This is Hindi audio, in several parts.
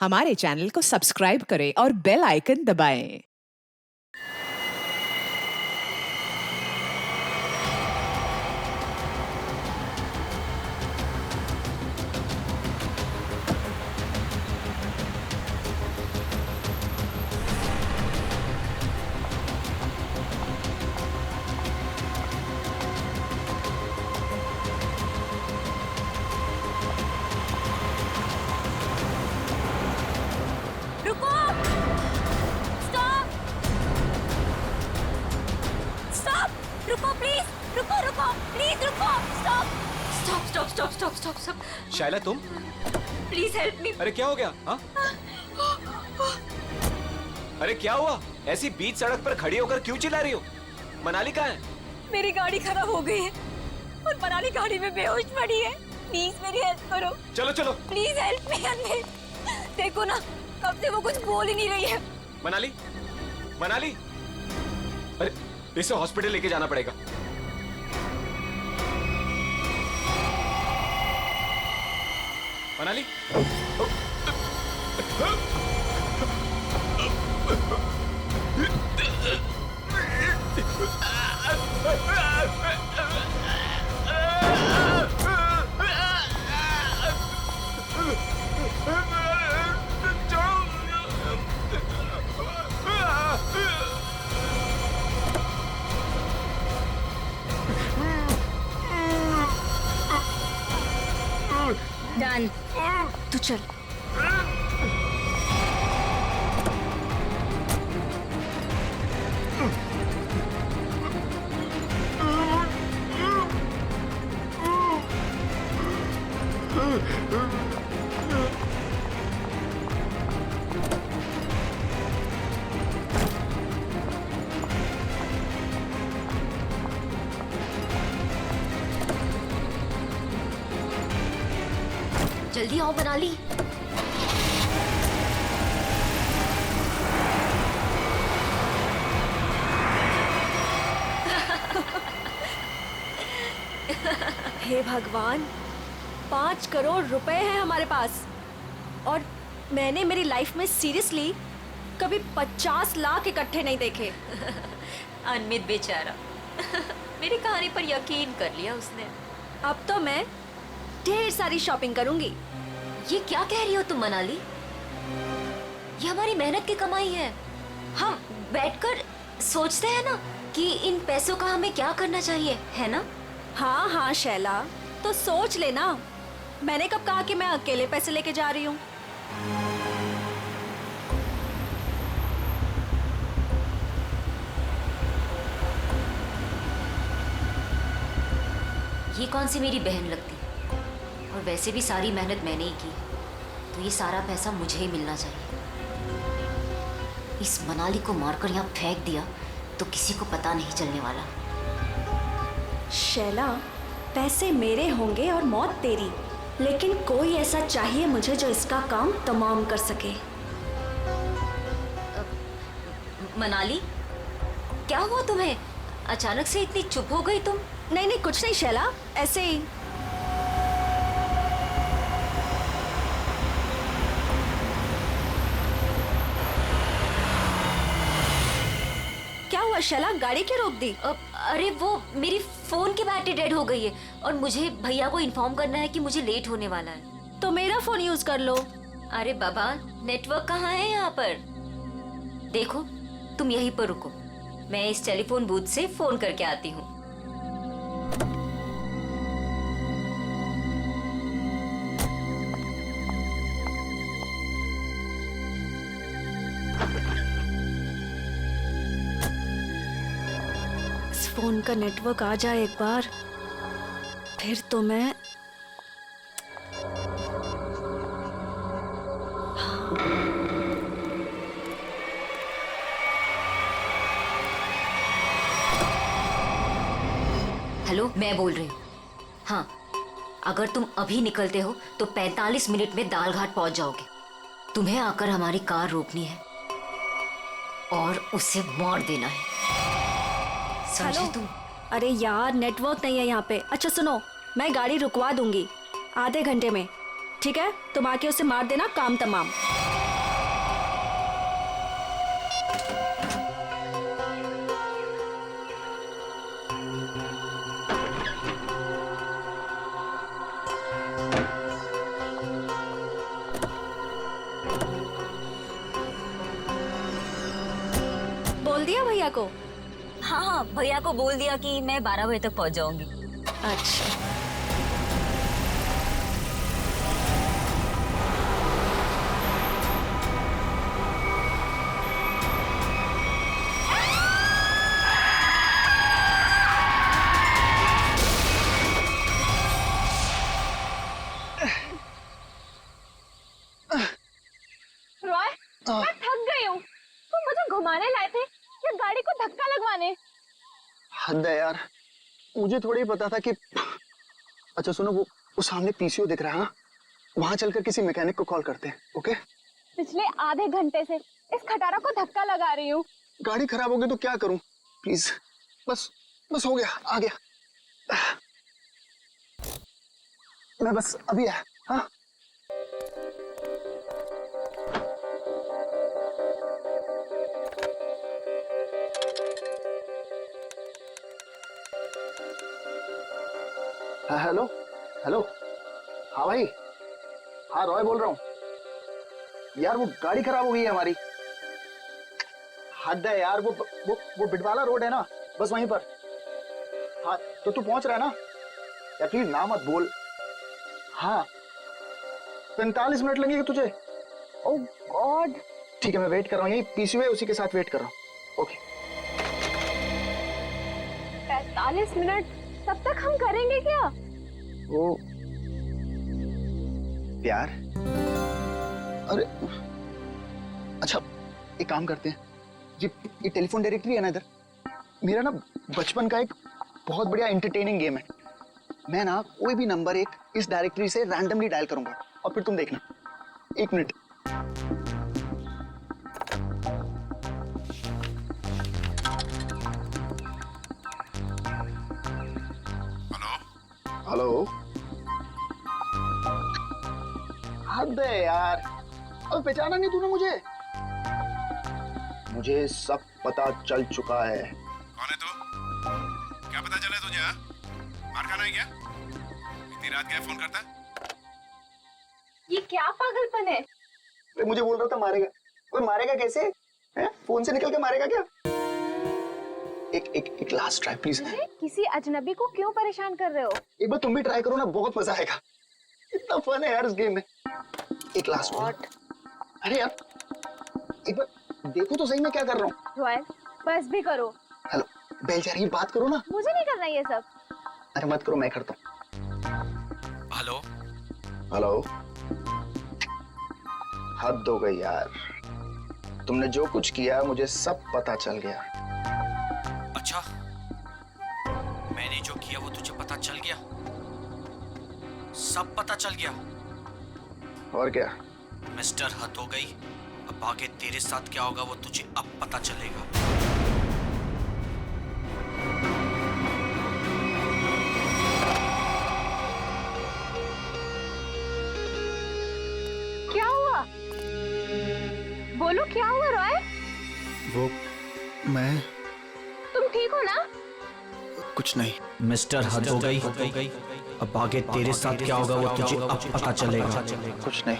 हमारे चैनल को सब्सक्राइब करें और बेल आइकन दबाएं। रुको! स्टॉप! स्टॉप! रुको प्लीज! रुको रुको! प्लीज रुको! Stop! Stop stop stop stop stop stop! शायला तुम? Please help me! अरे क्या हो गया? हाँ? अरे क्या हुआ? ऐसी बीच सड़क पर खड़ी होकर क्यों चिल्ला रही हो? मनाली कहाँ है? मेरी गाड़ी खराब हो गई है और मनाली गाड़ी में बेहोश पड़ी है। प्लीज मेरी हेल्प करो। चलो चलो। प्लीज हेल्प मी अन्वे। देखो ना, कब से वो कुछ बोल ही नहीं रही है। मनाली, मनाली, अरे इसे हॉस्पिटल लेके जाना पड़ेगा। मनाली, डन। तू चल। जल्दी आओ मनाली। हे भगवान, 5 करोड़ रुपए हैं हमारे पास और मैंने मेरी लाइफ में सीरियसली कभी 50 लाख इकट्ठे नहीं देखे। अनमित बेचारा मेरी कहानी पर यकीन कर लिया उसने। अब तो मैं ढेर सारी शॉपिंग करूंगी। ये क्या कह रही हो तुम मनाली? ये हमारी मेहनत की कमाई है। हम बैठकर सोचते हैं ना कि इन पैसों का हमें क्या करना चाहिए, है ना? हाँ हाँ शैला, तो सोच लेना। मैंने कब कहा कि मैं अकेले पैसे लेके जा रही हूँ? ये कौन सी मेरी बहन लगती? और वैसे भी सारी मेहनत मैंने ही की, तो ये सारा पैसा मुझे ही मिलना चाहिए। इस मनाली को मारकर यहाँ फेंक दिया तो किसी को पता नहीं चलने वाला। शैला, पैसे मेरे होंगे और मौत तेरी, लेकिन कोई ऐसा चाहिए मुझे जो इसका काम तमाम कर सके। मनाली, क्या हुआ तुम्हें? अचानक से इतनी चुप हो गई तुम? नहीं नहीं, कुछ नहीं शैला, ऐसे ही। क्या हुआ शैला, गाड़ी क्यों रोक दी? अरे वो मेरी फोन की बैटरी डेड हो गई है और मुझे भैया को इन्फॉर्म करना है कि मुझे लेट होने वाला है। तो मेरा फोन यूज कर लो। अरे बाबा, नेटवर्क कहाँ है यहाँ पर? देखो, तुम यहीं पर रुको, मैं इस टेलीफोन बूथ से फोन करके आती हूँ। इस फोन का नेटवर्क आ जाए एक बार, फिर तो मैं हेलो, मैं बोल रही हूँ। हाँ, अगर तुम अभी निकलते हो तो 45 मिनट में दालघाट पहुंच जाओगे। तुम्हें आकर हमारी कार रोकनी है और उसे मार देना है, समझे हेलो? तुम? अरे यार, नेटवर्क नहीं है यहाँ पे। अच्छा सुनो, मैं गाड़ी रुकवा दूंगी आधे घंटे में, ठीक है? तुम आके उसे मार देना, काम तमाम। बोल दिया भैया को? हाँ हाँ, भैया को बोल दिया कि मैं 12 बजे तक पहुंच जाऊंगी। अच्छा। रॉय, मैं थक गई हूँ। तुम मुझे घुमाने लाए थे या गाड़ी को धक्का लगवाने? हद है यार, मुझे थोड़ी ही पता था कि अच्छा सुनो, वो सामने पीसीओ दिख रहा है, वहां चलकर किसी मैकेनिक को कॉल करते हैं। ओके? पिछले आधे घंटे से इस खटारा को धक्का लगा रही हूँ। गाड़ी खराब हो गई तो क्या करूं? प्लीज, बस बस हो गया, आ गया मैं, बस अभी आया। हाँ हेलो हेलो, हाँ भाई, हाँ रॉय बोल रहा हूँ यार। वो गाड़ी खराब हो गई है हमारी। हद है यार, वो बिटवाला रोड है ना, बस वहीं पर। हाँ तो तू पहुंच रहा है ना यार? प्लीज ना मत बोल। हाँ 45 मिनट लगेंगे तुझे? ओह गॉड, ठीक है मैं वेट कर रहा हूँ, यही पीसीओ है उसी के साथ वेट कर रहा हूँ। ओके 45 मिनट, तब तक हम करेंगे क्या? वो प्यार, अरे अच्छा एक काम करते हैं, ये टेलीफोन डायरेक्टरी है ना इधर, मेरा ना बचपन का एक बहुत बढ़िया एंटरटेनिंग गेम है। मैं ना कोई भी नंबर एक इस डायरेक्टरी से रैंडमली डायल करूंगा और फिर तुम देखना। 1 मिनट। हेलो, हद है यार, अब पहचाना नहीं तूने मुझे? मुझे सब पता चल चुका है। कौन है तू? क्या पता चला तुझे? हाँ? मार खाना है क्या? इतनी रात क्या फोन करता? ये क्या पागलपन है? अरे मुझे बोल रहा था मारेगा। कोई मारेगा कैसे? है? फोन से निकल के मारेगा क्या? एक लास्ट ट्राई प्लीज। किसी अजनबी को क्यों परेशान कर रहे हो? एक बार तुम भी ट्राई करो ना, बहुत मजा आएगा। इतना फन है यार इस गेम में। एक लास्ट वन। अरे यार एक बार देखो तो सही मैं क्या कर रहा हूँ। रॉयल, बस भी करो। हेलो बेल जा रही है, बात करो ना। मुझे नहीं करना ये सब। अरे मत करो, मैं करता हूँ। हेलो हेलो, हद हो गई यार, तुमने जो कुछ किया मुझे सब पता चल गया। अच्छा, मैंने जो किया वो तुझे पता चल गया? सब पता चल गया? और क्या? मिस्टर हद हो गई, अब आगे तेरे साथ क्या होगा वो तुझे अब पता चलेगा। क्या हुआ? बोलो क्या हुआ रॉय? वो मैं तुम ठीक हो ना? कुछ नहीं। मिस्टर हद हो गई, अब आगे तेरे साथ क्या होगा वो तुझे अब पता चलेगा। कुछ नहीं।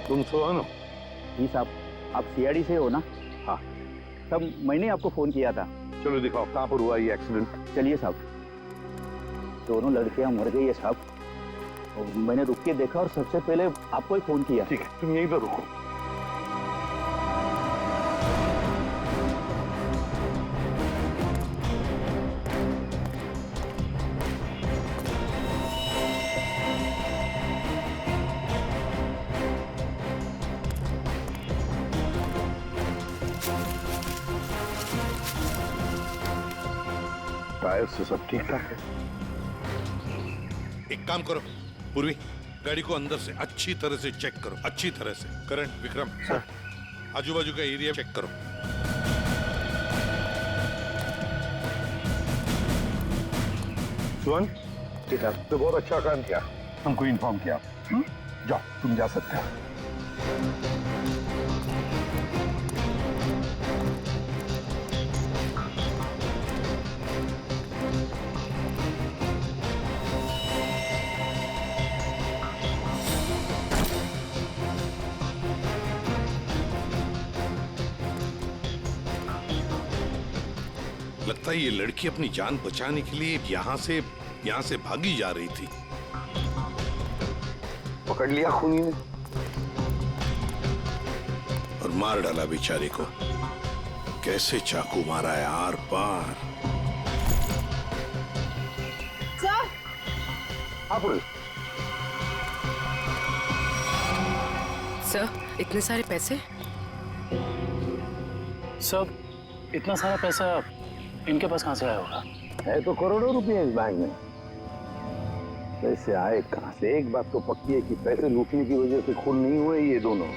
तुम सोनो। जी साहब, आप सीआईडी से हो ना? हाँ। तब मैंने आपको फोन किया था। चलो दिखाओ कहाँ पर हुआ ये एक्सीडेंट। चलिए साहब। दोनों लड़कियां मर गई है साहब, और मैंने रुक के देखा और सबसे पहले आपको ही फोन किया। ठीक है, तुम यहीं पर रुको। टायर से सब ठीक ठाक है। एक काम करो पूर्वी, गाड़ी को अंदर से अच्छी तरह से चेक करो, अच्छी तरह से। करण, विक्रम सर, आजू बाजू का एरिया चेक करो। सुवन, ठीक है, तो बहुत अच्छा काम किया, हमको इन्फॉर्म किया। जाओ, तुम जा सकते हो। लगता है ये लड़की अपनी जान बचाने के लिए यहाँ से भागी जा रही थी। पकड़ लिया खूनी ने और मार डाला बेचारे को। कैसे चाकू मारा है आर पार। हाँ पुलिस। सर, इतने सारे पैसे? सब इतना सारा पैसा इनके पास कहाँ से आया होगा? है तो करोड़ों रुपए इस बैंक में। पैसे आए कहाँ से? एक बात तो पक्की है कि पैसे लूटने की वजह से खून नहीं हुए ये दोनों।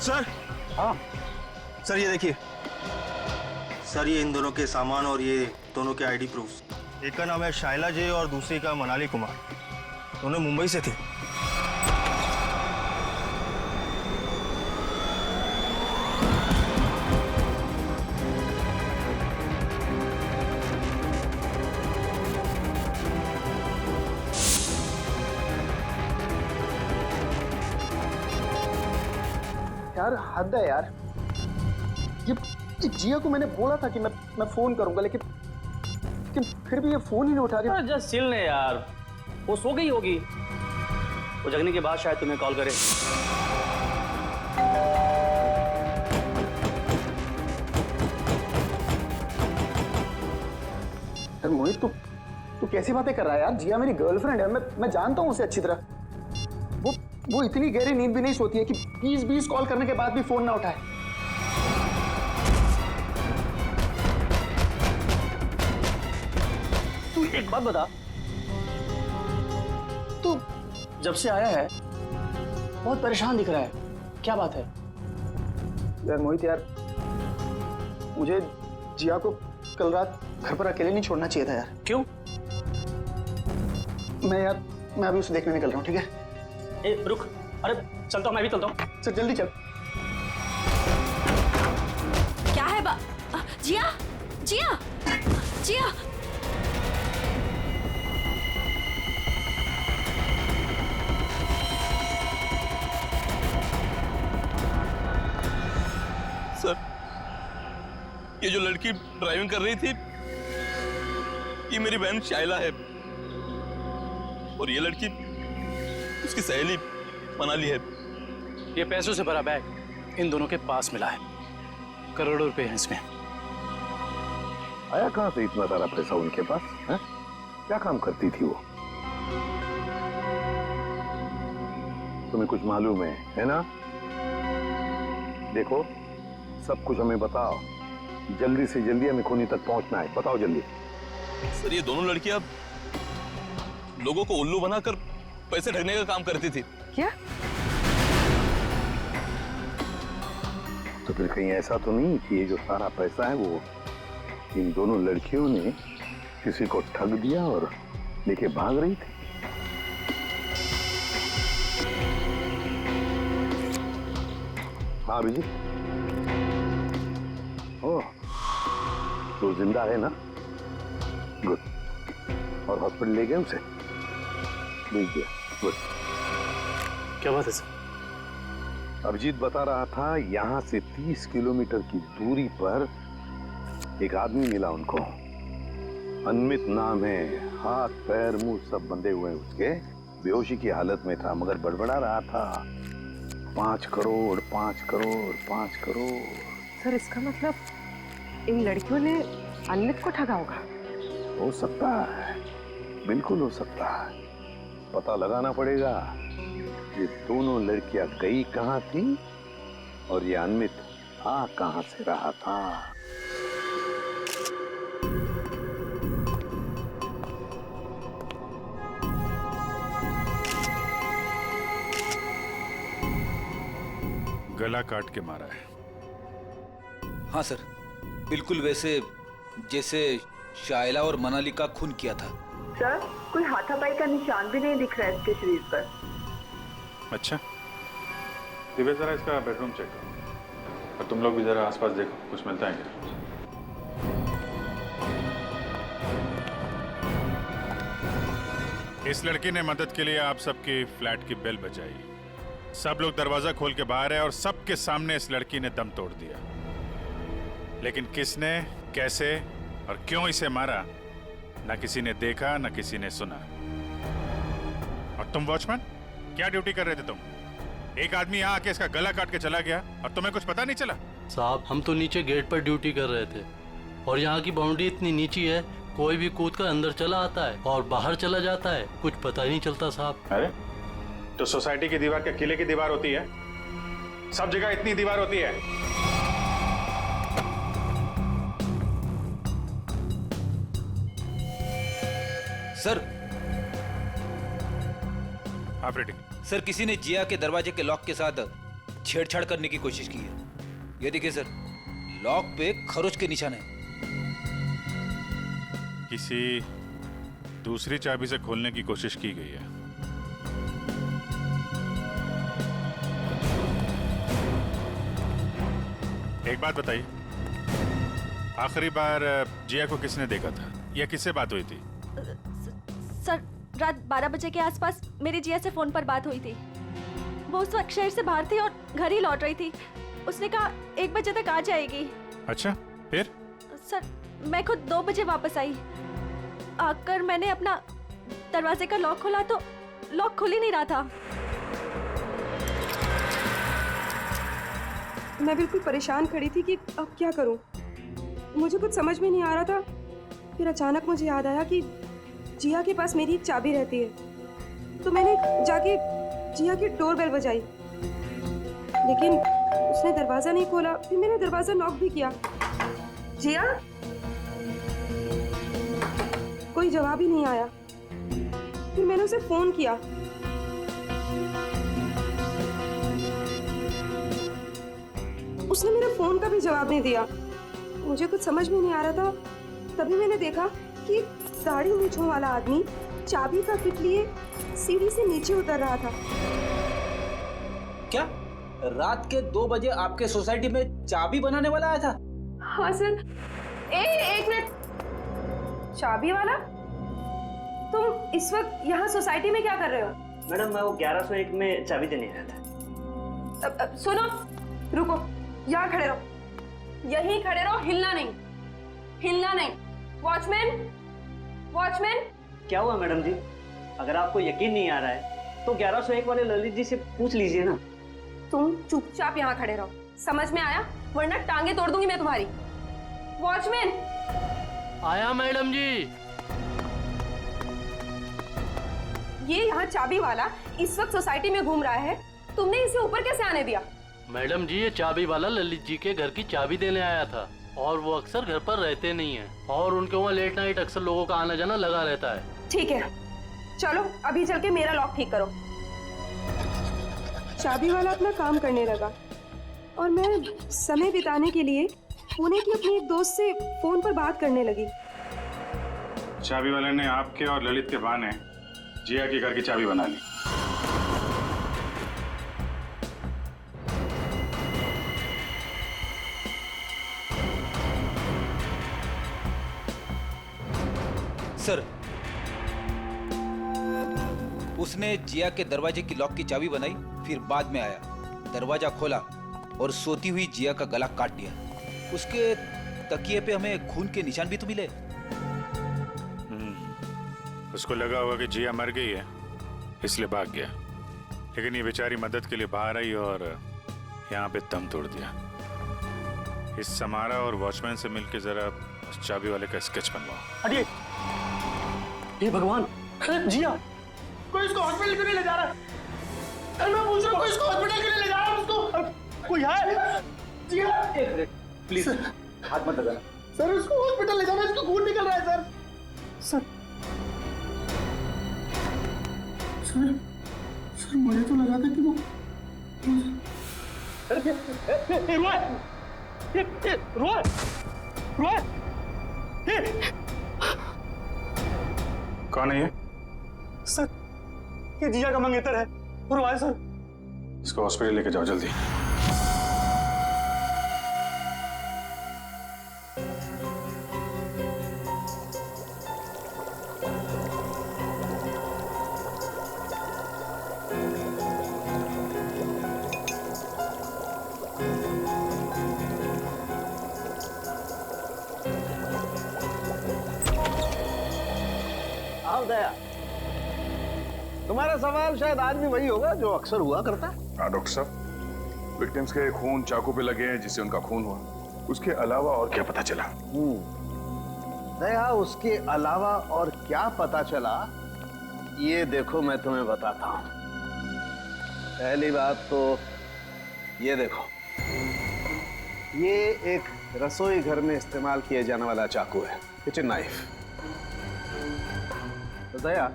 सर। हाँ सर ये देखिए सर, ये इन दोनों के सामान और ये दोनों के आईडी प्रूफ। एक का नाम है शाइला जे और दूसरी का मनाली कुमार। दोनों मुंबई से थे। यार हद है यार। ये जिया को मैंने बोला था कि मैं फोन करूंगा, लेकिन फिर भी ये फोन ही नहीं उठा रही। जस्ट चिल ले यार, वो सो गई होगी। वो जगने के बाद शायद तुम्हें कॉल करे। यार मोहित, तू कैसी बातें कर रहा है यार? जिया मेरी गर्लफ्रेंड है, मैं जानता हूँ उसे अच्छी तरह। वो इतनी गहरी नींद भी नहीं सोती है कि 20 कॉल करने के बाद भी फोन ना उठाए। तू एक बात बता, तू जब से आया है बहुत परेशान दिख रहा है, क्या बात है? यार मोहित यार, मुझे जिया को कल रात घर पर अकेले नहीं छोड़ना चाहिए था यार। क्यों? मैं अभी उसे देखने निकल रहा हूँ, ठीक है? ए रुक, अरे चलता हूँ, मैं भी चलता हूँ। सर जल्दी चल। क्या है जिया जिया जिया। सर, ये जो लड़की ड्राइविंग कर रही थी ये मेरी बहन शाइला है और ये लड़की उसकी सहेली मनाली है। ये पैसों से भरा बैग इन दोनों के पास मिला है, करोड़ों रुपए हैं इसमें। आया कहाँ से इतना सारा पैसा उनके पास है? क्या काम करती थी वो? तुम्हें कुछ मालूम है ना? देखो, सब कुछ हमें बताओ, जल्दी से जल्दी हमें खूनी तक पहुंचना है। बताओ जल्दी। सर, ये दोनों लड़कियां लोगों को उल्लू बनाकर पैसे ठगने का काम करती थी। क्या? तो फिर कहीं ऐसा तो नहीं कि ये जो सारा पैसा है वो इन दोनों लड़कियों ने किसी को ठग दिया और लेके भाग रही थी? हाँ अभिजीत, ओह, तो जिंदा है ना? गुड। और हॉस्पिटल ले गए उसे? भेज दिया। गुड। क्या बात है सर? अभिजीत बता रहा था यहाँ से 30 किलोमीटर की दूरी पर एक आदमी मिला उनको। अनमित नाम है, हाथ पैर मुंह सब बंधे हुए हैं उसके। बेहोशी की हालत में था मगर बड़बड़ा रहा था 5 करोड़ 5 करोड़ 5 करोड़। सर, इसका मतलब इन लड़कियों ने अनमित को ठगा होगा? हो सकता है, बिल्कुल हो सकता है। पता लगाना पड़ेगा ये दोनों लड़कियां गई कहाँ थी और ये अनमित आ कहाँ से रहा था। गला काट के मारा है। हाँ सर, बिल्कुल वैसे जैसे शाइला और मनाली का खून किया था। सर, कोई हाथापाई का निशान भी नहीं दिख रहा है इसके शरीर पर। अच्छा, दिव्या जरा इसका बेडरूम चेक करो और तुम लोग भी जरा आसपास देखो, कुछ मिलता है क्या? इस लड़की ने मदद के लिए आप सबकी फ्लैट की बेल बजाई। सब लोग दरवाजा खोल के बाहर है और सबके सामने इस लड़की ने दम तोड़ दिया। लेकिन किसने, कैसे और क्यों इसे मारा, ना किसी ने देखा ना किसी ने सुना। और तुम वॉचमैन, क्या ड्यूटी कर रहे थे तुम? एक आदमी यहाँ आके इसका गला काट के चला गया और तुम्हें कुछ पता नहीं चला? साहब, हम तो नीचे गेट पर ड्यूटी कर रहे थे और यहाँ की बाउंड्री इतनी नीची है, कोई भी कूद कर अंदर चला आता है और बाहर चला जाता है, कुछ पता ही नहीं चलता साहब। अरे तो सोसाइटी की दीवार क्या किले की दीवार होती है? सब जगह इतनी दीवार होती है? सर, ऑपरेटिंग सर, किसी ने जिया के दरवाजे के लॉक के साथ छेड़छाड़ करने की कोशिश की है। ये देखिए सर, लॉक पे खरोच के निशान है। किसी दूसरी चाबी से खोलने की कोशिश की गई है। एक बात बताइए, आखिरी बार जिया को किसने देखा था या किससे बात हुई थी? सर, रात 12 बजे के आसपास मेरी जिया से फोन पर बात हुई थी। वो उस वक्त शहर से बाहर थी और घर ही लौट रही थी। उसने कहा 1 बजे तक आ जाएगी। अच्छा, फिर? सर, मैं खुद 2 बजे वापस आई। आकर मैंने अपना दरवाजे का लॉक खोला तो लॉक खुल ही नहीं रहा था। मैं बिल्कुल परेशान खड़ी थी कि अब क्या करूं। मुझे कुछ समझ में नहीं आ रहा था। फिर अचानक मुझे याद आया कि जिया के पास मेरी एक चाबी रहती है, तो मैंने जाके जिया की डोरबेल बजाई, लेकिन उसने दरवाजा नहीं खोला। फिर मैंने दरवाजा नॉक भी किया। जिया, कोई जवाब ही नहीं आया। फिर मैंने उसे फोन किया। उसने मेरे फोन का भी जवाब नहीं दिया। मुझे कुछ समझ में नहीं आ रहा था। तभी मैंने देखा कि दाढ़ी मूंछों वाला आदमी चाबी का किट लिए सीढ़ी से नीचे उतर रहा था। क्या रात के 2 बजे आपके सोसाइटी में चाबी बनाने वाला आया था? हाँ सर। एक मिनट, चाबी वाला? तुम इस वक्त यहाँ सोसाइटी में क्या कर रहे हो? मैडम, मैं वो 1101 में चाबी देने आया था। सुनो, रुको, यहाँ खड़े रहो, यहीं खड़े रहो, हिलना नहीं, हिलना नहीं। Watchman, watchman. क्या हुआ मैडम जी? अगर आपको यकीन नहीं आ रहा है तो 1101 वाले ललित जी से पूछ लीजिए ना। तुम चुपचाप यहाँ खड़े रहो, समझ में आया? वरना टांगे तोड़ दूंगी मैं तुम्हारी। वॉचमैन। आया मैडम जी। ये यहाँ चाबी वाला इस वक्त सोसाइटी में घूम रहा है, तुमने इसे ऊपर कैसे आने दिया? मैडम जी, ये चाबी वाला ललित जी के घर की चाबी देने आया था और वो अक्सर घर पर रहते नहीं हैं और उनके वहाँ लेट नाइट अक्सर लोगों का आना जाना लगा रहता है। ठीक है, चलो अभी चल के मेरा लॉक ठीक करो। चाबी वाला अपना काम करने लगा और मैं समय बिताने के लिए पुणे की अपनी एक दोस्त से फोन पर बात करने लगी। चाबी वाले ने आपके और ललित के बहाने जिया के घर की चाबी बना ली। सर, उसने जिया के दरवाजे की लॉक की चाबी बनाई, फिर बाद में आया, दरवाजा खोला और सोती हुई जिया का गला काट दिया। उसके तकिए पे हमें खून के निशान भी तो मिले। उसको लगा होगा कि जिया मर गई है, इसलिए भाग गया। लेकिन ये बेचारी मदद के लिए बाहर आई और यहाँ पे दम तोड़ दिया। इस समारा और वॉचमैन से मिलके जरा उस चाबी वाले का स्केच बनवाओ। अरे हे भगवान, जिया, कोई इसको हॉस्पिटल क्यों नहीं ले जा रहा? अरे मैं पूछ रहा हूँ, कोई इसको हॉस्पिटल क्यों नहीं ले जा रहा? उसको कोई है? जिया, एक मिनट प्लीज, हाथ मत लगाना। सर उसको हॉस्पिटल ले जाना, इसको खून निकल रहा है सर। सर सर मुझे तो लगा था कि वो कौन है ये? सर ये जिया का मंगेतर है। रोए सर। इसको हॉस्पिटल लेके जाओ जल्दी। जवाब दया। तुम्हारा सवाल शायद आज भी वही होगा जो अक्सर हुआ करता है। हाँ डॉक्टर साहब, विक्टिम्स के खून चाकू पे लगे हैं जिससे उनका खून हुआ, उसके अलावा और क्या पता चला? दया, उसके अलावा और क्या पता चला ये देखो मैं तुम्हें बताता हूं। पहली बात तो ये देखो, ये एक रसोई घर में इस्तेमाल किए जाने वाला चाकू है, किचन नाइफ। तो दया,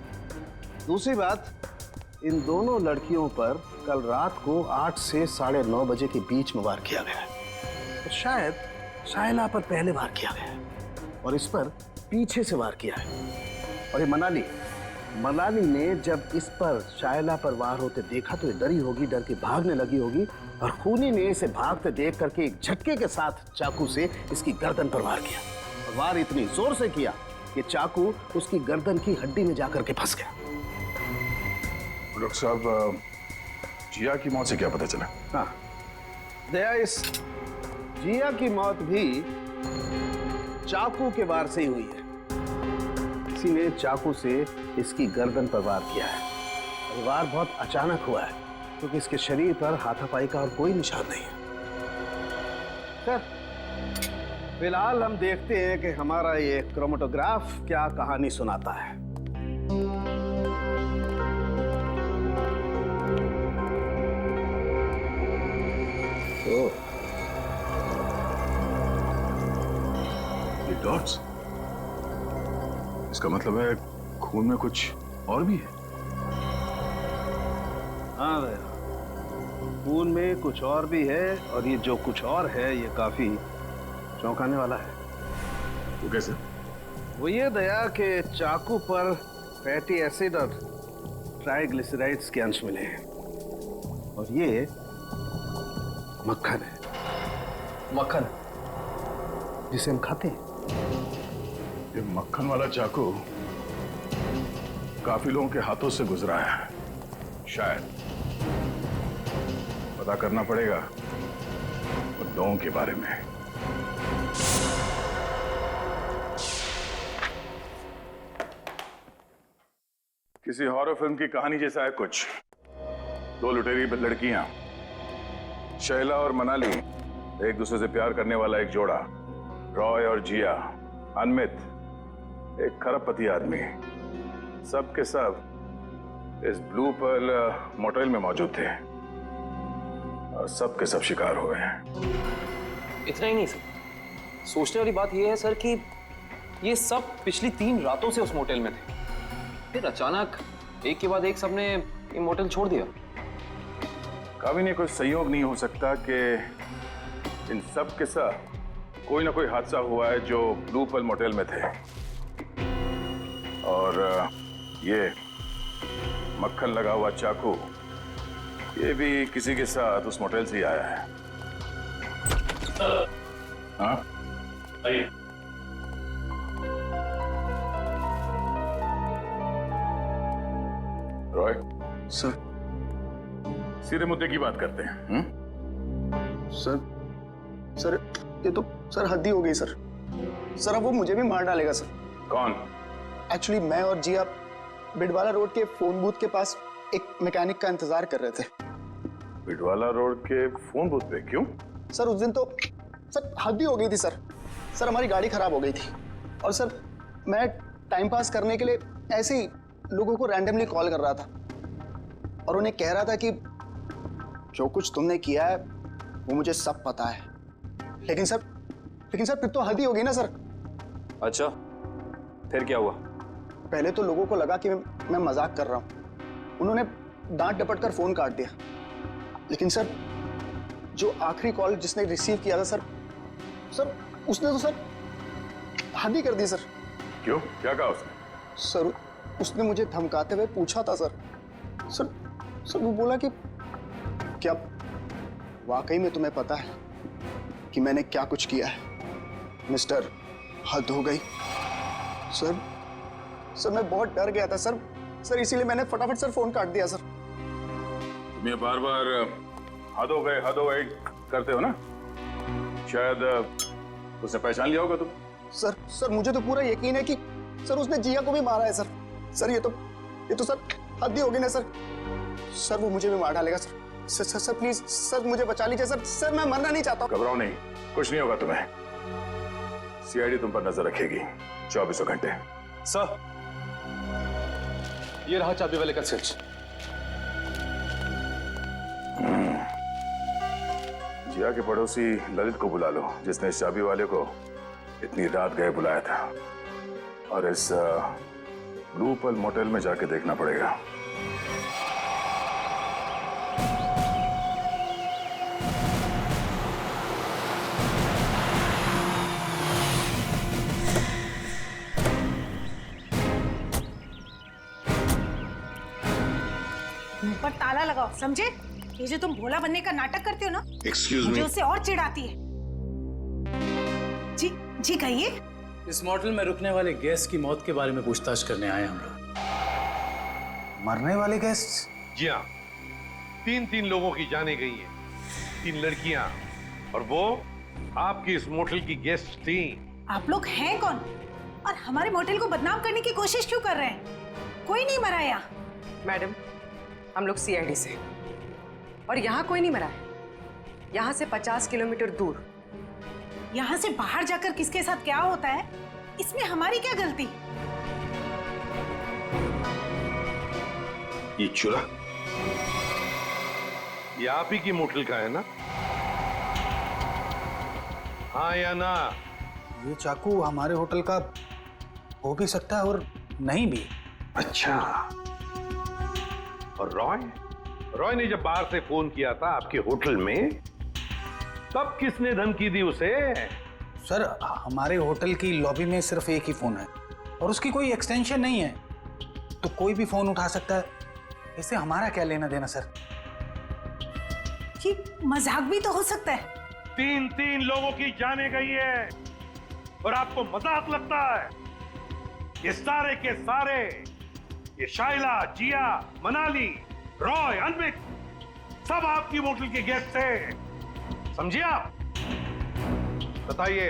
दूसरी बात, इन दोनों लड़कियों पर कल रात को 8 से 9:30 बजे के बीच में वार किया गया है। तो शायद शाइला पर पहले वार किया गया है और इस पर पीछे से वार किया है। और ये मनाली ने जब इस पर शाइला पर वार होते देखा तो ये डरी होगी, डर के भागने लगी होगी और खूनी ने इसे भागते देख करके एक झटके के साथ चाकू से इसकी गर्दन पर वार किया। और वार इतनी जोर से किया कि चाकू उसकी गर्दन की हड्डी में जाकर के फंस गया। डॉक्टर साहब, जिया की मौत से क्या पता चला? हाँ दया, इस जिया की मौत भी चाकू के वार से ही हुई है। किसी ने चाकू से इसकी गर्दन पर वार किया है और वार बहुत अचानक हुआ है क्योंकि इसके शरीर पर हाथापाई का और कोई निशान नहीं है। खैर, फिलहाल हम देखते हैं कि हमारा ये क्रोमेटोग्राफ क्या कहानी सुनाता है। तो ये डॉट्स, इसका मतलब है खून में कुछ और भी है। हाँ भैया, खून में कुछ और भी है और ये जो कुछ और है ये काफी चौंकाने वाला है। वो कैसे? वो ये दया के चाकू पर फैटी एसिड और ट्राइग्लिसराइड्स के अंश मिले हैं और ये मक्खन है। मक्खन जिसे हम खाते हैं। ये मक्खन वाला चाकू काफी लोगों के हाथों से गुजरा है। शायद पता करना पड़ेगा उन लोगों के बारे में। किसी हॉरर फिल्म की कहानी जैसा है कुछ। 2 लुटेरी लड़कियां, शैला और मनाली, एक दूसरे से प्यार करने वाला एक जोड़ा, रॉय और जिया, अनमित, एक खरबपति आदमी, सब के सब इस ब्लू पर्ल मोटेल में मौजूद थे और सब के सब शिकार हुए हैं। इतना ही नहीं सर, सोचने वाली बात यह है सर कि ये सब पिछली 3 रातों से उस मोटेल में थे, फिर अचानक एक के बाद एक सबने ये मोटेल छोड़ दिया। कभी नहीं कोई संयोग नहीं हो सकता कि इन सब के साथ कोई ना कोई हादसा हुआ है जो ब्लू पर्ल मोटेल में थे और ये मक्खन लगा हुआ चाकू ये भी किसी के साथ उस मोटेल से ही आया है। हाँ आइए। रॉय सर, सीधे मुद्दे की बात करते हैं। सर ये तो सर हद ही हो गई सर। सर अब वो मुझे भी मार डालेगा सर। कौन? एक्चुअली मैं और जिया बिडवाला रोड के फोन बूथ के पास एक मैकेनिक का इंतजार कर रहे थे। बिडवाला रोड के फोन बूथ पे? क्यों? सर उस दिन तो सर हद ही हो गई थी सर। सर हमारी गाड़ी खराब हो गई थी और सर मैं टाइम पास करने के लिए ऐसे ही लोगों को रैंडमली कॉल कर रहा था और उन्हें कह रहा था कि जो कुछ तुमने किया है वो मुझे सब पता है। लेकिन सर फिर तो हद ही होगी ना सर। अच्छा, फिर क्या हुआ? पहले तो लोगों को लगा कि मैं मजाक कर रहा हूं। उन्होंने डांट डपट कर फोन काट दिया। लेकिन सर जो आखिरी कॉल जिसने रिसीव किया था सर उसने तो सर हद ही कर दी सर। क्यों? क्या कहा उसने? सर उसने मुझे धमकाते हुए पूछा था सर वो बोला कि क्या वाकई में तुम्हें पता है कि मैंने क्या कुछ किया है? मिस्टर, हद हो गई। सर मैं बहुत डर गया था सर इसीलिए मैंने फटाफट सर फोन काट दिया सर। तुम ये बार बार हद हो गए करते हो ना? शायद उसने पहचान लिया होगा तुम। सर मुझे तो पूरा यकीन है कि सर उसने जिया को भी मारा है सर। सर ये तो सर हद ही होगी ना सर। सर वो मुझे भी मार डालेगा सर। सर प्लीज सर मुझे बचा लीजिए सर। सर मैं मरना नहीं चाहता। घबराओ नहीं, कुछ नहीं होगा तुम्हें। सीआईडी तुम पर नजर रखेगी 24 घंटे। सर ये रहा चाबी वाले का स्विच। जिया के पड़ोसी ललित को बुला लो, जिसने इस चाबी वाले को इतनी रात गए बुलाया था। और इस ब्लू पल मोटेल में जाके देखना पड़ेगा। मुंह पर ताला लगाओ, समझे? ये जो तुम भोला बनने का नाटक करते हो ना, Excuse me? मुझे उससे और चिढ़ाती है। जी जी कहिए। इस मोटेल में रुकने वाले गेस्ट की मौत के बारे में पूछताछ करने आए हम लोग। मरने वाले गेस्ट? जी हाँ, 3 लोगों की जाने गई हैं, 3 लड़कियां, और वो आपकी इस मोटेल की गेस्ट थी। आप लोग हैं कौन और हमारे मोटेल को बदनाम करने की कोशिश क्यों कर रहे हैं? कोई नहीं मरा यहाँ। मैडम, हम लोग सीआईडी से, और यहाँ कोई नहीं मरा है। यहाँ से 50 किलोमीटर दूर। यहाँ से बाहर जाकर किसके साथ क्या होता है, इसमें हमारी क्या गलती? ये चूल्हा ये आप ही की मोटेल का है ना? हाँ या ना? ये चाकू हमारे होटल का हो भी सकता है और नहीं भी। अच्छा, और रॉय ने जब बाहर से फोन किया था आपके होटल में, तब किसने धमकी दी उसे? सर हमारे होटल की लॉबी में सिर्फ एक ही फोन है और उसकी कोई एक्सटेंशन नहीं है, तो कोई भी फोन उठा सकता है। इससे हमारा क्या लेना देना सर? ये मजाक भी तो हो सकता है। 3 लोगों की जाने गई है और आपको मजाक लगता है? ये सारे के सारे, ये शाइला, जिया, मनाली, रॉय, अनविक, सब आपकी मोटेल के गेस्ट थे, समझिए आप? बताइए,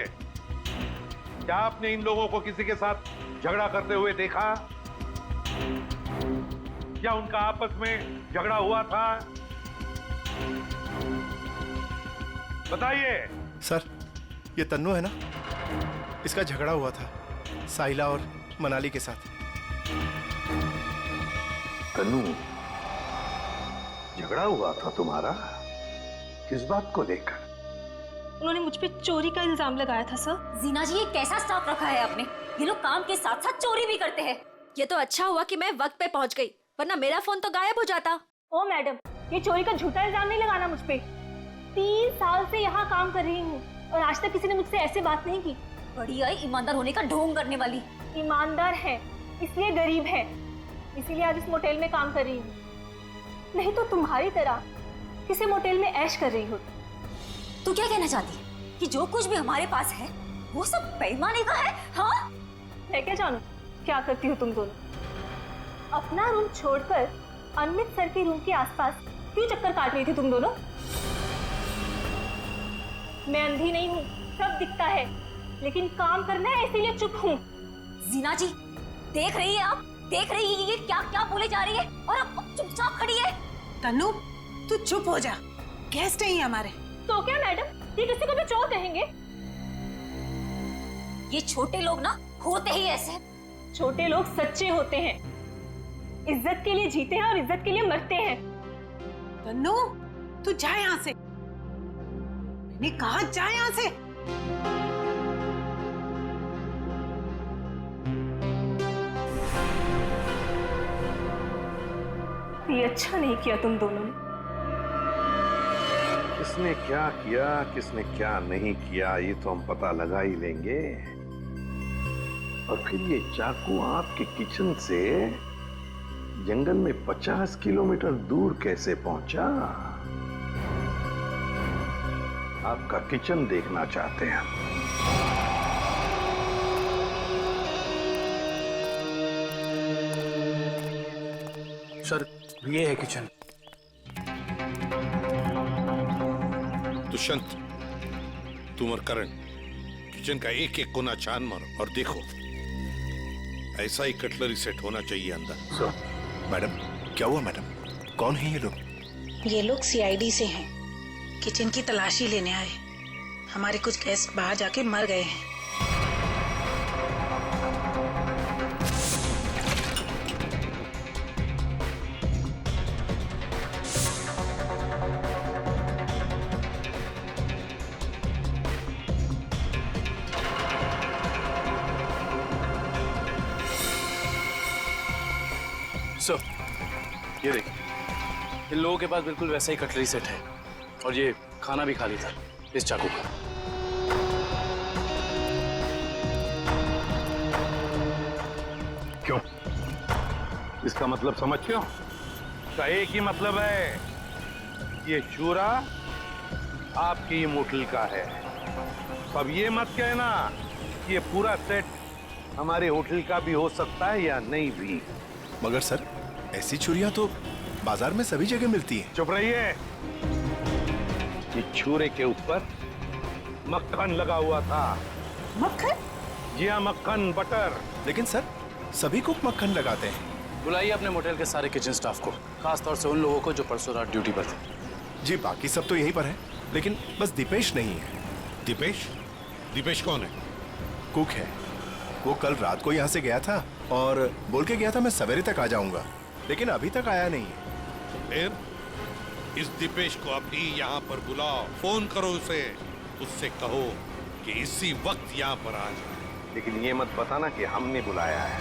क्या आपने इन लोगों को किसी के साथ झगड़ा करते हुए देखा? क्या उनका आपस में झगड़ा हुआ था? बताइए। सर ये तन्नू है ना, इसका झगड़ा हुआ था साहिला और मनाली के साथ। तन्नू, झगड़ा हुआ था तुम्हारा? किस बात को लेकर? उन्होंने मुझ पे चोरी का इल्जाम लगाया था सर। जीना जी, ये कैसा स्टाफ रखा है आपने? ये लोग काम के साथ साथ चोरी भी करते हैं। ये तो अच्छा हुआ कि मैं वक्त पे पहुंच गई, वरना मेरा फोन तो गायब हो जाता। ओ मैडम, ये चोरी का झूठा इल्जाम नहीं लगाना मुझ पे। 3 साल से यहाँ काम कर रही हूँ और आज तक किसी ने मुझसे ऐसे बात नहीं की। बड़ी आई ईमानदार होने का ढोंग करने वाली। ईमानदार है इसलिए गरीब है, इसीलिए आज इस मोटेल में काम कर रही हूँ। नहीं तो तुम्हारी तरह किसी मोटेल में ऐश कर रही होती। तू क्या कहना चाहती है कि जो कुछ भी हमारे पास है वो सब बेईमानी का है? हाँ, मैं क्या जानूं क्या करती हो तुम दोनों? अपना रूम छोड़कर अनमित सर के रूम के आसपास क्यों चक्कर काट रही थी तुम दोनों? मैं अंधी नहीं हूँ, सब दिखता है, लेकिन काम करना है इसीलिए चुप हूँ। जीना जी, देख रही है आप? देख रही है ये क्या क्या बोले जा रही है और अब चुपचाप खड़ी है। तन्नू तू चुप हो जा, गेस्ट है हमारे। तो क्या मैडम, ये किसी को भी चोर कहेंगे? ये छोटे लोग ना होते ही ऐसे। छोटे लोग सच्चे होते हैं, इज्जत के लिए जीते हैं और इज्जत के लिए मरते हैं। तन्नू तू जा यहाँ से, मैंने कहा जा यहाँ से। ये अच्छा नहीं किया तुम दोनों ने। किसने क्या किया, किसने क्या नहीं किया, ये तो हम पता लगा ही लेंगे। और फिर ये चाकू आपके किचन से जंगल में 50 किलोमीटर दूर कैसे पहुंचा? आपका किचन देखना चाहते हैं। सर ये है किचन। दुष्यंत, तुम और करण किचन का एक एक कोना छान मारो और देखो ऐसा ही कटलरी सेट होना चाहिए अंदर। मैडम, क्या हुआ मैडम? कौन है ये लोग? ये लोग सीआईडी से हैं। किचन की तलाशी लेने आए। हमारे कुछ गेस्ट बाहर जाके मर गए हैं। सर, ये देखिए, इन लोगों के पास बिल्कुल वैसा ही कटलरी सेट है और ये खाना भी खाली था इस चाकू का। क्यों? इसका मतलब समझते हो? इसका एक ही मतलब है, ये चूरा आपकी मोटल का है। अब ये मत कहना कि ये पूरा सेट हमारे होटल का भी हो सकता है या नहीं भी। मगर सर, ऐसी छुरियां तो बाजार में सभी जगह मिलती हैं। चुप रहिए। ये छुरे के ऊपर मक्खन लगा हुआ था। मक्खन? जी हाँ, मक्खन, बटर। लेकिन सर, सभी कुक मक्खन लगाते हैं। बुलाइए अपने मोटेल के सारे किचन स्टाफ को, खास तौर से उन लोगों को जो परसों रात ड्यूटी पर थे। जी, बाकी सब तो यहीं पर है, लेकिन बस दीपेश नहीं है। दीपेश? दीपेश कौन है? कुक है। वो कल रात को यहाँ से गया था और बोल के गया था मैं सवेरे तक आ जाऊंगा, लेकिन अभी तक आया नहीं है। फिर इस दीपेश को अभी यहाँ पर बुलाओ, फोन करो उसे, उससे कहो कि इसी वक्त यहाँ पर आ जाए। लेकिन ये मत बताना कि हमने बुलाया है।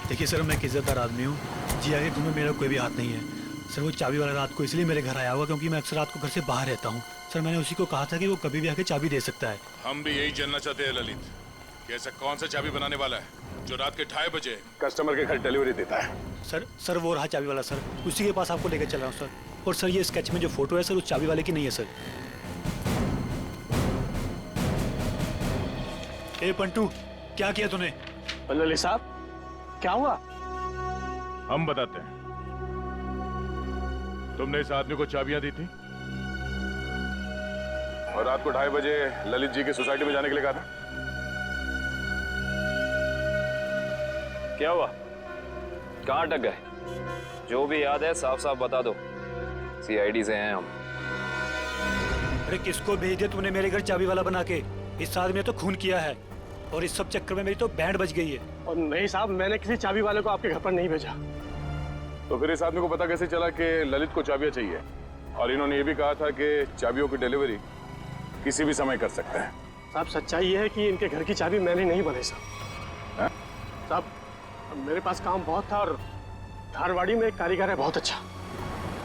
देखिए सर, मैं एक इज्जतदार आदमी हूँ। जी आगे घर में मेरा कोई भी हाथ नहीं है। सर, वो चाबी वाला रात को इसलिए मेरे घर आया हुआ क्योंकि मैं अक्सर रात को घर से बाहर रहता हूँ। सर, मैंने उसी को कहा था कि वो कभी भी आके चाबी दे सकता है। हम भी यही जानना चाहते हैं ललित, कि ऐसा कौन सा चाबी बनाने वाला है जो रात के 2:30 बजे कस्टमर के घर डिलीवरी देता है। सर वो रहा चाबी वाला सर, उसी के पास आपको लेकर चल रहा हूँ सर। और सर, ये स्केच में जो फोटो है सर, उस चाबी वाले की नहीं है सर। ए पंटू, क्या किया तूने? ललित साहब, क्या हुआ? हम बताते हैं। तुमने इस आदमी को चाबियां दी थी और रात को 2:30 बजे ललित जी की सोसाइटी में जाने के लिए कहा था। क्या हुआ? कहाँ अटक गए? जो भी याद है साफ साफ बता दो। सीआईडी से हैं हम। अरे किसको भेज दिया तूने मेरे घर चाबी वाला बना के? इस आदमी ने तो खून किया है और इस सब चक्कर में मेरी तो बैंड बज गई है। और नहीं साहब, मैंने किसी चाबी वाले को आपके घर पर नहीं भेजा। तो फिर इस आदमी को पता कैसे चला कि ललित को चाबियां चाहिए? और इन्होंने ये भी कहा था कि चाबियों की डिलीवरी किसी भी समय कर सकते हैं। साहब, सच्चाई ये है कि इनके घर की चाबी मैंने नहीं बनाई साहब। साहब, मेरे पास काम बहुत था और धारवाड़ी में एक कारीगर है बहुत अच्छा,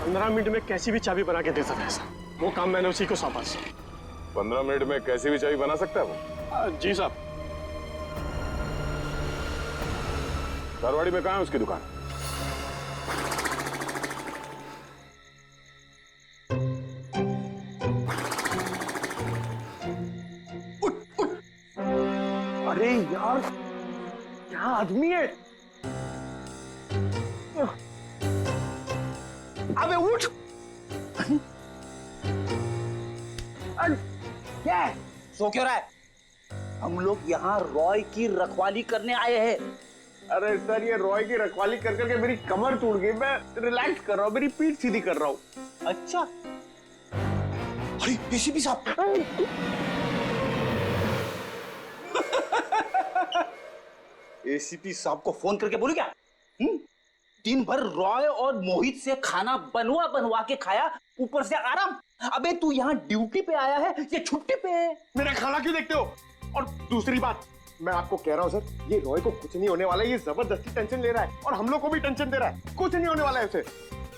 15 मिनट में कैसी भी चाबी बना के दे सकता है साहब। वो काम मैंने उसी को सौंपा। 15 मिनट में कैसी भी चाबी बना सकता है वो? जी साहब। धारवाड़ी में कहाँ है उसकी दुकान? अरे यार, क्या आदमी है? अबे उठ! क्या है? सो क्यों रहा है? हम लोग यहाँ रॉय की रखवाली करने आए हैं। अरे सर, ये रॉय की रखवाली कर करके मेरी कमर टूट गई। मैं रिलैक्स कर रहा हूँ, मेरी पीठ सीधी कर रहा हूँ। अच्छा, अरे एसीपी साहब। एसीपी साहब को फोन करके बोलू क्या? दिन भर रॉय और मोहित से खाना बनवा बनवा के खाया, ऊपर से आराम। अबे तू यहाँ ड्यूटी पे आया है या छुट्टी पे है? मेरा खाना क्यों देखते हो? और दूसरी बात, मैं आपको कह रहा हूँ सर, ये रॉय को कुछ नहीं होने वाला है। ये जबरदस्ती टेंशन ले रहा है और हम लोग को भी टेंशन दे रहा है। कुछ नहीं होने वाला है उसे।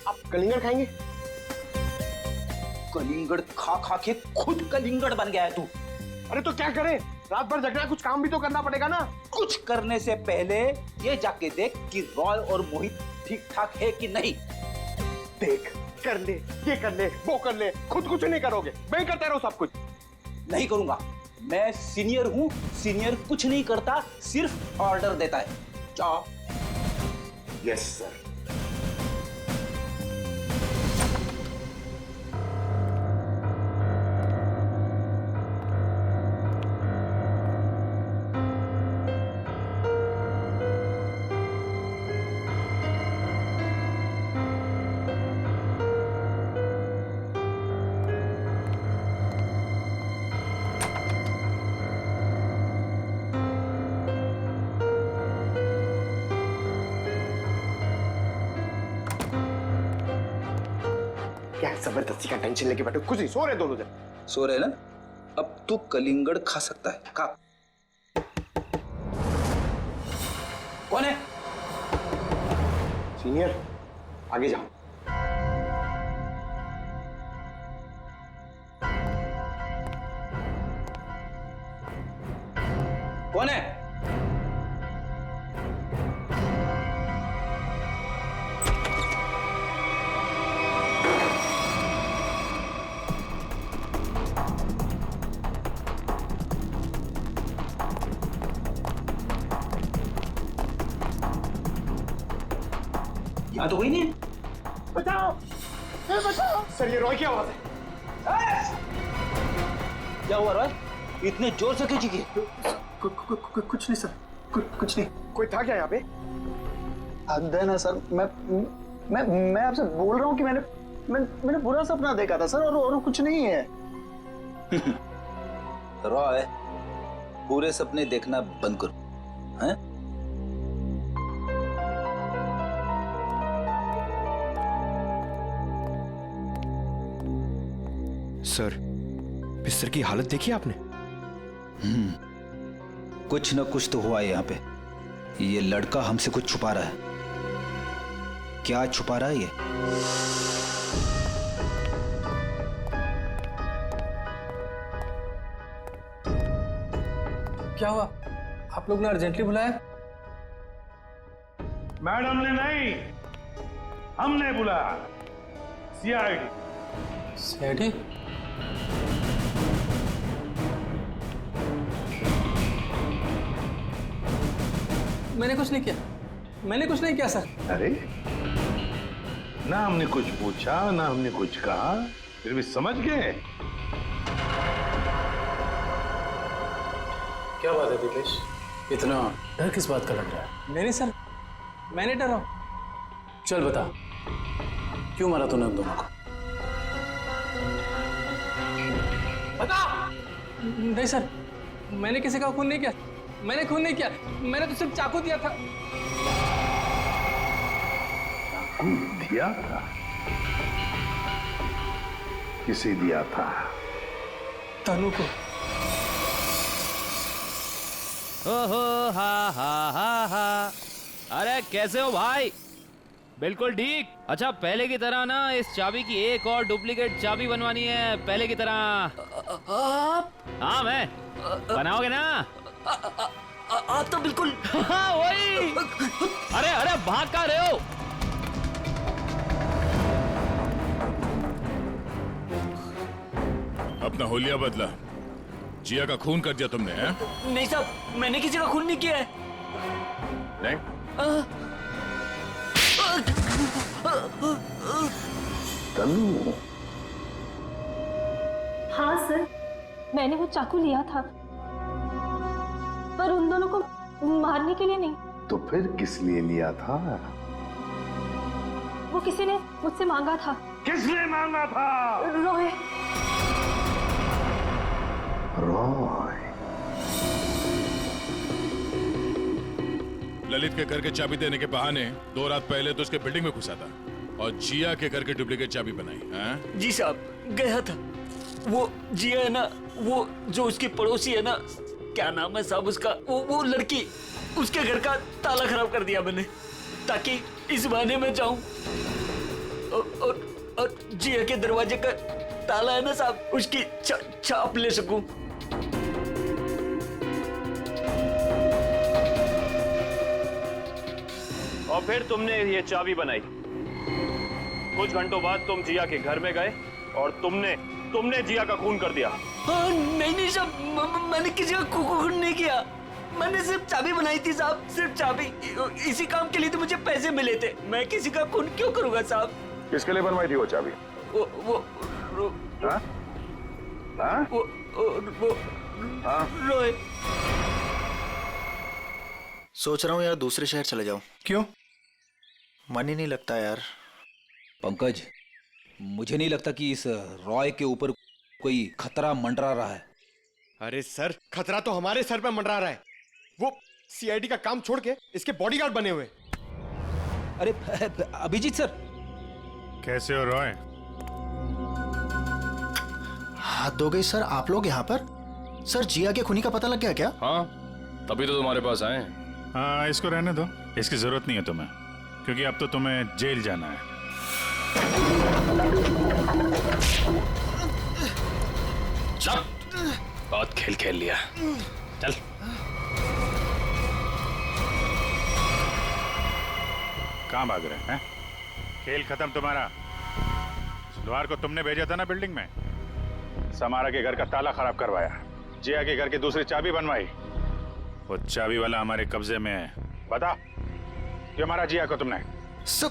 आप कलिंगड़ खाएंगे? कलिंगड़ खा खा के खुद कलिंगड़ बन गया है तू। अरे तो क्या करे? रात भर जगना, कुछ काम भी तो करना पड़ेगा ना। कुछ करने से पहले ये जाके देख कि रॉय और मोहित ठीक ठाक है कि नहीं। देख, कर ले, ये कर ले, वो कर ले, खुद कुछ नहीं करोगे। मैं करता रहूं सब कुछ? नहीं करूंगा। मैं सीनियर हूं, सीनियर कुछ नहीं करता, सिर्फ ऑर्डर देता है। जाओ। Yes sir. क्या जबरदस्ती का टेंशन लेके बैठे, कुछ नहीं, सो रहे दोनों जन। सो रहे ना, अब तू कलिंगड़ खा सकता है, खा। कौन है? सीनियर, आगे जाओ। कौन है? यहाँ तो कोई नहीं है। बचाओ, बचाओ। सर, ये रॉय की आवाज है। क्या हुआ रॉय? इतने जोर से क्यों चीखी? कुछ नहीं सर, कुछ नहीं। कोई था क्या यहाँ पे? हद है ना सर, मैं आपसे बोल रहा हूँ कि मैंने बुरा सपना देखा था सर, और कुछ नहीं है। रॉय, पूरे सपने देखना बंद करो, हैं? सर, बिस्तर की हालत देखी आपने? कुछ न कुछ तो हुआ है यहाँ पे। ये लड़का हमसे कुछ छुपा रहा है। क्या छुपा रहा है ये? क्या हुआ? आप लोग ने अर्जेंटली बुलाया? मैडम ने नहीं, हमने बुलाया। सीआईडी। सीआईडी? मैंने कुछ नहीं किया, मैंने कुछ नहीं किया सर। अरे, ना हमने कुछ पूछा, ना हमने कुछ कहा, फिर भी समझ गए। क्या बात है दिपेश, इतना डर किस बात का लग रहा है? नहीं सर, मैंने डरा। चल बता, क्यों मारा तूने उन दोनों को? बता। नहीं सर, मैंने किसी का खून नहीं किया, मैंने खून नहीं किया, मैंने तो सिर्फ चाकू दिया था। चाकू दिया था? किसे दिया था? तनु को। ओहो, हा हा हा हा। अरे कैसे हो भाई? बिल्कुल ठीक। अच्छा, पहले की तरह ना इस चाबी की एक और डुप्लीकेट चाबी बनवानी है, पहले की तरह। आप? हाँ, मैं। बनाओगे ना? आप तो बिल्कुल। हाँ, वही। अरे अरे, भाग कहाँ रहे हो? अपना होलिया बदला। जिया का खून कर दिया तुमने, हैं? नहीं साहब, मैंने किसी का खून नहीं किया है। नहीं? तनु। हाँ सर, मैंने वो चाकू लिया था, पर उन दोनों को मारने के लिए नहीं। तो फिर किस लिए लिया था? वो किसी ने मुझसे मांगा था। किसने मांगा था? रॉय। रॉय। ललित के घर के चाबी देने के बहाने 2 रात पहले तो उसके बिल्डिंग में घुसा था और जिया के घर के डुप्लीकेट चाबी बनाई, हैं? जी साहब, गया था। वो जिया है ना, वो जो उसकी पड़ोसी है ना, क्या नाम है साहब उसका, वो लड़की, उसके घर का ताला खराब कर दिया मैंने, ताकि इस बहाने में जाऊं और जिया के दरवाजे का ताला है ना साहब, उसकी छाप ले सकूं। और फिर तुमने ये चाबी बनाई। कुछ घंटों बाद तुम जिया के घर में गए और तुमने जिया का खून कर दिया। नहीं साहब, मैंने किसी का खून नहीं किया, मैंने सिर्फ चाबी बनाई थी साहब, सिर्फ चाबी। इसी काम के लिए तो मुझे पैसे मिले थे, मैं किसी का खून क्यों करूंगा साहब? किसके लिए बनवाई थी वो चाबी? रोए। सोच रहा हूँ यार दूसरे शहर चले जाऊं। क्यों? मन ही नहीं लगता यार। पंकज, मुझे नहीं लगता कि इस रॉय के ऊपर कोई खतरा मंडरा रहा है। अरे सर, खतरा तो हमारे सर पे मंडरा रहा है। वो सीआईडी का काम छोड़ के इसके बॉडीगार्ड बने हुए। अरे अभिजीत सर। कैसे हो रॉय? हाथ धो गई सर आप लोग यहाँ पर? सर जिया के खूनी का पता लग गया क्या? हाँ, तभी तो तुम्हारे पास आए। हाँ, इसको रहने दो, इसकी जरूरत नहीं है तुम्हें, क्योंकि अब तो तुम्हें जेल जाना है। चल, बहुत खेल खेल लिया, चल। कहाँ भाग रहे हैं? खेल खत्म तुम्हारा। सुलवार को तुमने भेजा था ना बिल्डिंग में, समारा के घर का ताला खराब करवाया, जिया के घर की दूसरी चाबी बनवाई। वो चाबी वाला हमारे कब्जे में है। बता, क्यों मारा जिया को तुमने? सर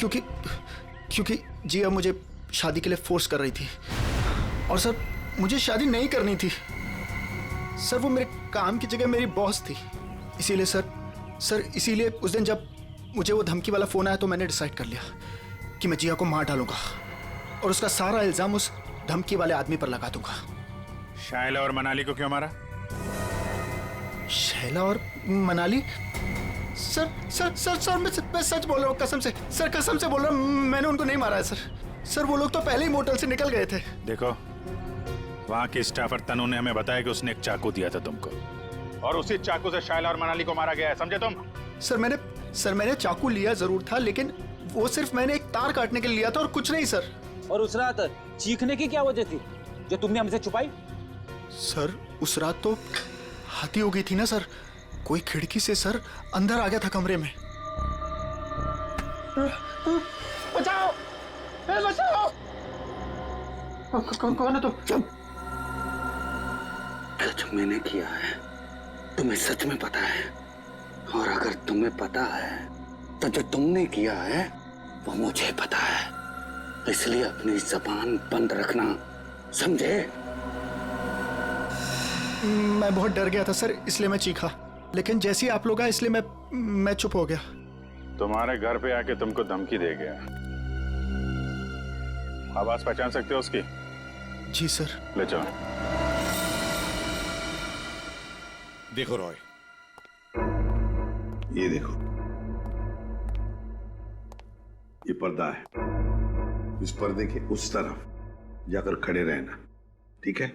क्योंकि जिया मुझे शादी के लिए फोर्स कर रही थी, और सर मुझे शादी नहीं करनी थी। सर वो मेरे काम की जगह मेरी बॉस थी, इसीलिए उस दिन जब मुझे वो धमकी वाला फोन आया तो मैंने डिसाइड कर लिया कि मैं जिया को मार डालूंगा और उसका सारा इल्जाम उस धमकी वाले आदमी पर लगा दूंगा। शायला और मनाली को क्यों मारा? शैला और मनाली? सर मैं सच बोल रहा हूँ, कसम से सर, कसम से बोल रहा हूँ, मैंने उनको नहीं मारा है सर। वो लोग तो पहले ही मोटल से निकल गए थे। देखो, वहाँ के स्टाफर तनु ने हमें बताया कि उसने एक चाकू दिया था तुमको, और उसी चाकू से शायला और मनाली को मारा गया है, समझे तुम? सर मैंने चाकू लिया जरूर था, लेकिन वो सिर्फ मैंने एक तार काटने के लिए लिया था और कुछ नहीं सर। और उस रात चीखने की क्या वजह थी जो तुमने हमसे छुपाई? सर उस रात तो हाथी हो गई थी ना सर, कोई खिड़की से सर अंदर आ गया था कमरे में। बचाओ, बचाओ! कौन है तुम? जो मैंने किया है तुम्हें सच में पता है, और अगर तुम्हें पता है तो जो तुमने किया है वो मुझे पता है, इसलिए अपनी जबान बंद रखना, समझे? मैं बहुत डर गया था सर, इसलिए मैं चीखा, लेकिन जैसे ही आप लोग आए इसलिए मैं चुप हो गया। तुम्हारे घर पे आके तुमको धमकी दे गया, आवाज पहचान सकते हो उसकी? जी सर। ले चलो। देखो रॉय, ये देखो, ये पर्दा है, इस पर्दे के उस तरफ जाकर खड़े रहना, ठीक है?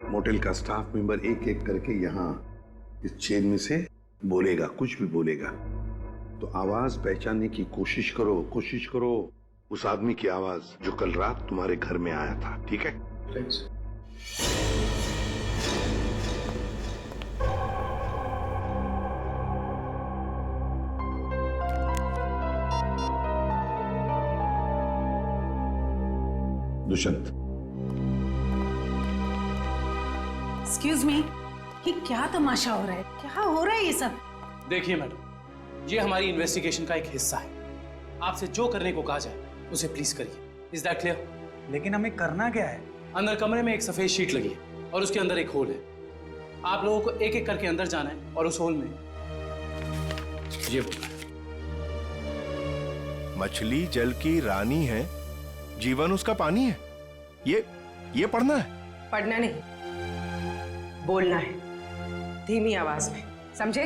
मोटेल का स्टाफ मेंबर एक एक करके यहाँ इस चेन में से बोलेगा, कुछ भी बोलेगा तो आवाज पहचानने की कोशिश करो उस आदमी की आवाज जो कल रात तुम्हारे घर में आया था, ठीक है? दुष्यंत। एक्सक्यूज मी, ये क्या तमाशा हो रहा है? क्या हो रहा है ये सब? देखिए मैडम, ये हमारी इन्वेस्टिगेशन का एक हिस्सा है, आपसे जो करने को कहा जाए उसे प्लीज करिए। Is that clear? लेकिन हमें करना क्या है? अंदर कमरे में एक सफेद शीट लगी है और उसके अंदर एक होल है। आप लोगों को एक एक करके अंदर जाना है और उस होल में ये बोलना है, मछली जल की रानी है, जीवन उसका पानी है। ये पढ़ना है? पढ़ना नहीं, बोलना है, धीमी आवाज में, समझे?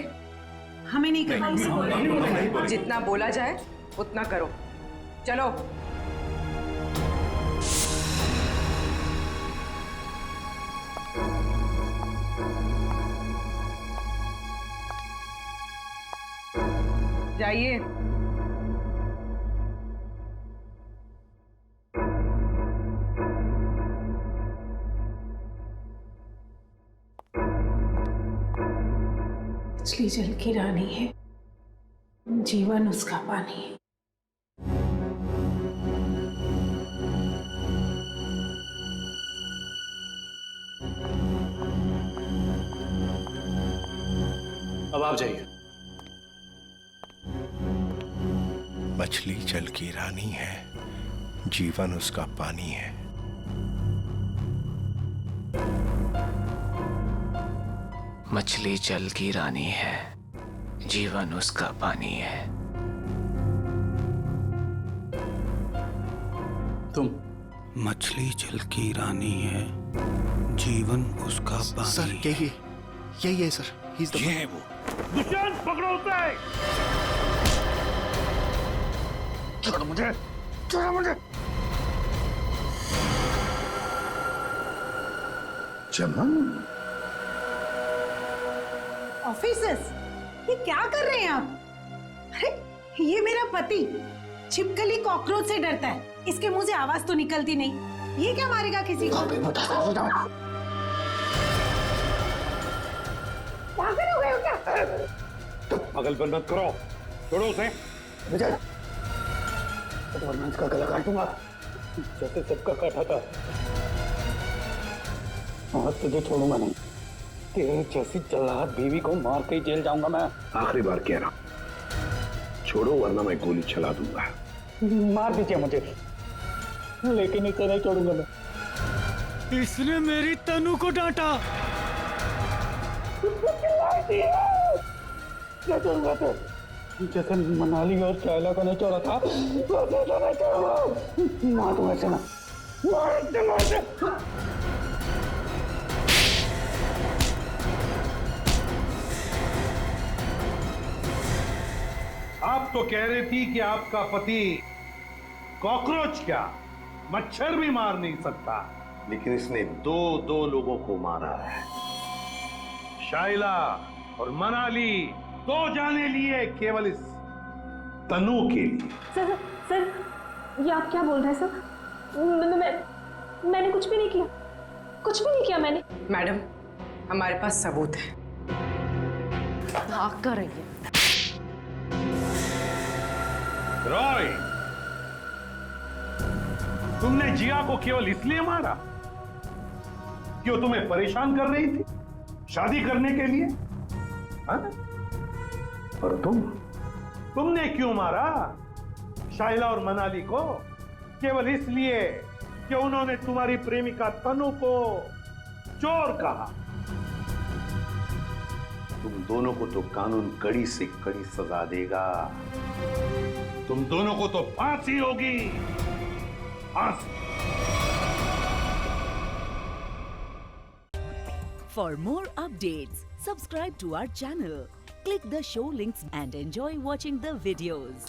हमें नहीं करना। जितना बोला जाए उतना करो। चलो। जाइए। मछली जल की रानी है, जीवन उसका पानी है। अब आप जाइए। मछली जल की रानी है, जीवन उसका पानी है। मछली जल की रानी है, जीवन उसका पानी है। तुम? मछली जल की रानी है, जीवन उसका पानी। सर यही है सर, ये है वो। दुष्यंत, पकड़ो उसे! छोड़ मुझे! चमन, ऑफिसर्स, ये क्या कर रहे हैं आप? अरे ये मेरा पति छिपकली कॉकरोच से डरता है, इसके मुंह से आवाज तो निकलती नहीं, ये क्या मारेगा किसी को? पागल हो गए हो क्या? पागलपन मत करो, छोड़ो उसे। विजय, वरना इसका गला काटूंगा जैसे सबका काटा था। और तुझे छोड़ूंगा नहीं, तेरे जैसी जल्लाद बीवी को मार के ही जेल जाऊंगा मैं। आखिरी बार कह रहा, छोड़ो वरना मैं गोली चला दूंगा। मार दीजिए मुझे, लेकिन इसे नहीं छोड़ूंगा मैं। इसने मेरी तनु को डांटा। क्या छोड़ूंगा तो? जैसे मनाली और शायला को नहीं छोड़ा था, वैसे तो नहीं छोड़ूंगा। मार दूंगा इसे ना, मार दे। आप तो कह रही थी कि आपका पति कॉकरोच क्या मच्छर भी मार नहीं सकता, लेकिन इसने दो लोगों को मारा है। शाइला और मनाली दो जाने लिए केवल इस तनु के लिए। सर ये आप क्या बोल रहे हैं सर? मैंने कुछ भी नहीं किया, कुछ भी नहीं किया मैंने। मैडम, हमारे पास सबूत है। भाग कर रही है। रॉय, तुमने जिया को केवल इसलिए मारा कि वो तुम्हें परेशान कर रही थी शादी करने के लिए? हाँ? और तुमने क्यों मारा शाइला और मनाली को? केवल इसलिए कि उन्होंने तुम्हारी प्रेमिका तनु को चोर कहा। तुम दोनों को तो कानून कड़ी से कड़ी सजा देगा। तुम दोनों को तो फांसी होगी, फांसी। For more updates, subscribe to our channel, click the show links and enjoy watching the videos.